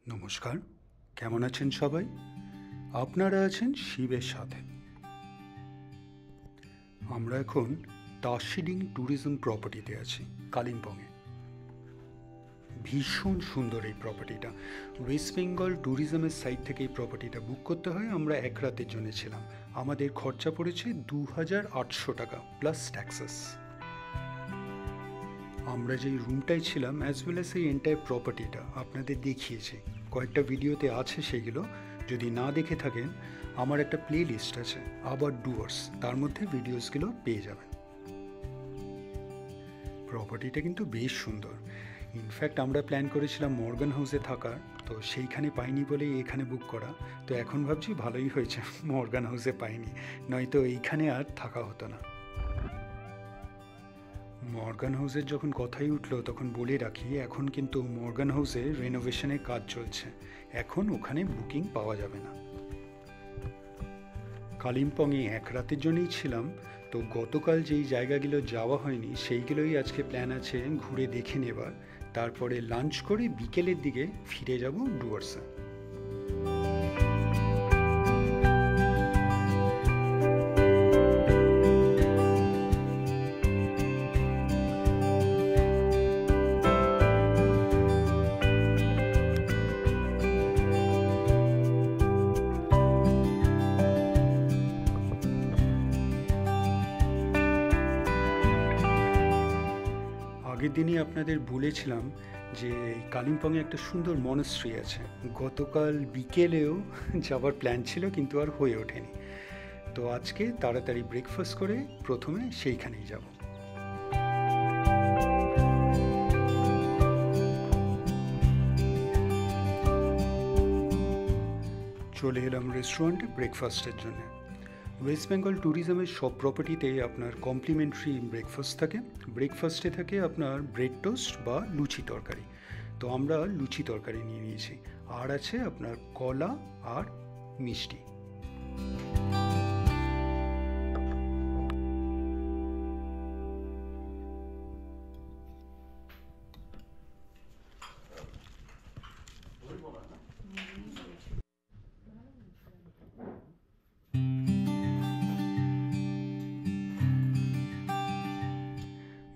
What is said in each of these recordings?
নমস্কার, কেমন আছেন সবাই? আপনারা আছেন শিবের সাথে। আমরা এখন দার্জিলিং ট্যুরিজম প্রপার্টিতে আছি, কালিম্পংয়ে। ভীষণ সুন্দর এই প্রপার্টিটা। ওয়েস্ট বেঙ্গল ট্যুরিজমের সাইট থেকে এই প্রপার্টিটা বুক করতে হয়। আমরা এক রাতের জন্য ছিলাম। আমাদের খরচা পড়েছে 2,800 টাকা প্লাস ট্যাক্সেস। আমরা যেই রুমটায় ছিলাম অ্যাজ ওয়েল অ্যাজ এই এন্টায়ার প্রপার্টিটা আপনাদের দেখিয়েছি, কয়েকটা ভিডিওতে আছে সেগুলো। যদি না দেখে থাকেন, আমার একটা প্লে লিস্ট আছে আবার ডুয়ার্স, তার মধ্যে ভিডিওসগুলো পেয়ে যাবেন। প্রপার্টিটা কিন্তু বেশ সুন্দর। ইনফ্যাক্ট আমরা প্ল্যান করেছিলাম মর্গান হাউসে থাকার, তো সেইখানে পাইনি বলেই এখানে বুক করা। তো এখন ভাবছি ভালোই হয়েছে মর্গান হাউসে পাইনি, নয়তো এইখানে আর থাকা হতো না। মর্গান হাউসের যখন কথাই উঠলো তখন বলে রাখি, এখন কিন্তু মর্গান হাউসে রেনোভেশনের কাজ চলছে, এখন ওখানে বুকিং পাওয়া যাবে না। কালিম্পংয়ে এক রাতের জন্যই ছিলাম, তো গতকাল যেই জায়গাগুলো যাওয়া হয়নি সেইগুলোই আজকে প্ল্যান আছে ঘুরে দেখে নেবার। তারপরে লাঞ্চ করে বিকেলের দিকে ফিরে যাব ডুয়ার্সে। আগের দিনই আপনাদের বলেছিলাম যে এই কালিম্পংয়ে একটা সুন্দর মনেস্ট্রি আছে। গতকাল বিকেলেও যাওয়ার প্ল্যান ছিল কিন্তু আর হয়ে ওঠেনি। তো আজকে তাড়াতাড়ি ব্রেকফাস্ট করে প্রথমে সেইখানেই যাব। চলে এলাম রেস্টুরেন্টে ব্রেকফাস্টের জন্য। ওয়েস্ট বেঙ্গল ট্যুরিজমের সব প্রপার্টিতেই আপনার কমপ্লিমেন্টারি ব্রেকফাস্ট থাকে। ব্রেকফাস্টে থাকে আপনার ব্রেড টোস্ট বা লুচি তরকারি। তো আমরা লুচি তরকারি নিয়ে নিয়েছি, আর আছে আপনার কলা আর মিষ্টি।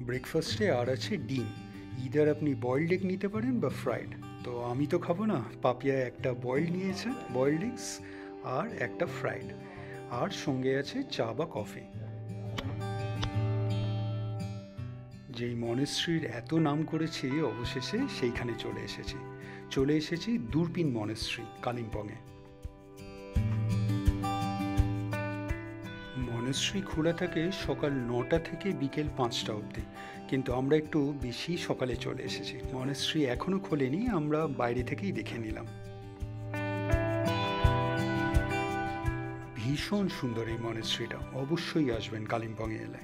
ব্রেকফাস্টে আর আছে ডিম। ইদার আপনি বয়েলড এগ নিতে পারেন বা ফ্রাইড। তো আমি তো খাবো না, পাপিয়া একটা বয়েলড নিয়েছে, বয়েলড এগস আর একটা ফ্রাইড, আর সঙ্গে আছে চা বা কফি। যেই মনেস্ট্রির এত নাম করেছি, অবশেষে সেইখানে চলে এসেছি দূরবীন মনেস্ট্রি কালিম্পংয়ে। মনেস্ট্রি খোলা থাকে সকাল 9টা থেকে বিকেল 5টা অবধি, কিন্তু আমরা একটু বেশি সকালে চলে এসেছি। মনেস্ট্রি এখনও খোলেনি, আমরা বাইরে থেকেই দেখে নিলাম। ভীষণ সুন্দর এই মনেস্ট্রিটা, অবশ্যই আসবেন কালিম্পংয়ে এলে।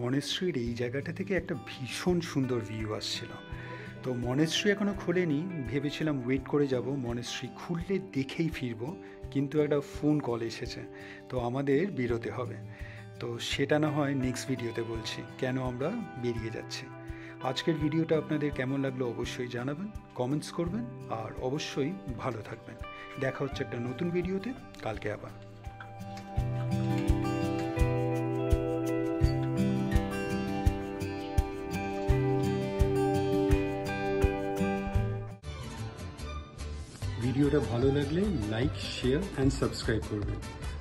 মনেস্ট্রির এই জায়গাটা থেকে একটা ভীষণ সুন্দর ভিউ আসছিল। তো মনেস্ট্রি এখনও খোলেনি, ভেবেছিলাম ওয়েট করে যাব, মনেস্ট্রি খুললে দেখেই ফিরব, কিন্তু একটা ফোন কল এসেছে, তো আমাদের বেরোতে হবে। তো সেটা না হয় নেক্সট ভিডিওতে বলছি কেন আমরা বেরিয়ে যাচ্ছি। আজকের ভিডিওটা আপনাদের কেমন লাগলো অবশ্যই জানাবেন, কমেন্টস করবেন, আর অবশ্যই ভালো থাকবেন। দেখা হচ্ছে একটা নতুন ভিডিওতে কালকে আবার। ভিডিওটা ভালো লাগলে লাইক, শেয়ার অ্যান্ড সাবস্ক্রাইব করবেন।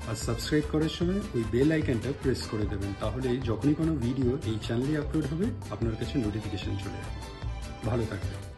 আর সাবস্ক্রাইব করার সময় ওই বেল আইকনটা প্রেস করে দেবেন, তাহলে যখনই কোনো ভিডিও এই চ্যানেলে আপলোড হবে আপনার কাছে নোটিফিকেশন চলে যাবে। ভালো থাকবেন।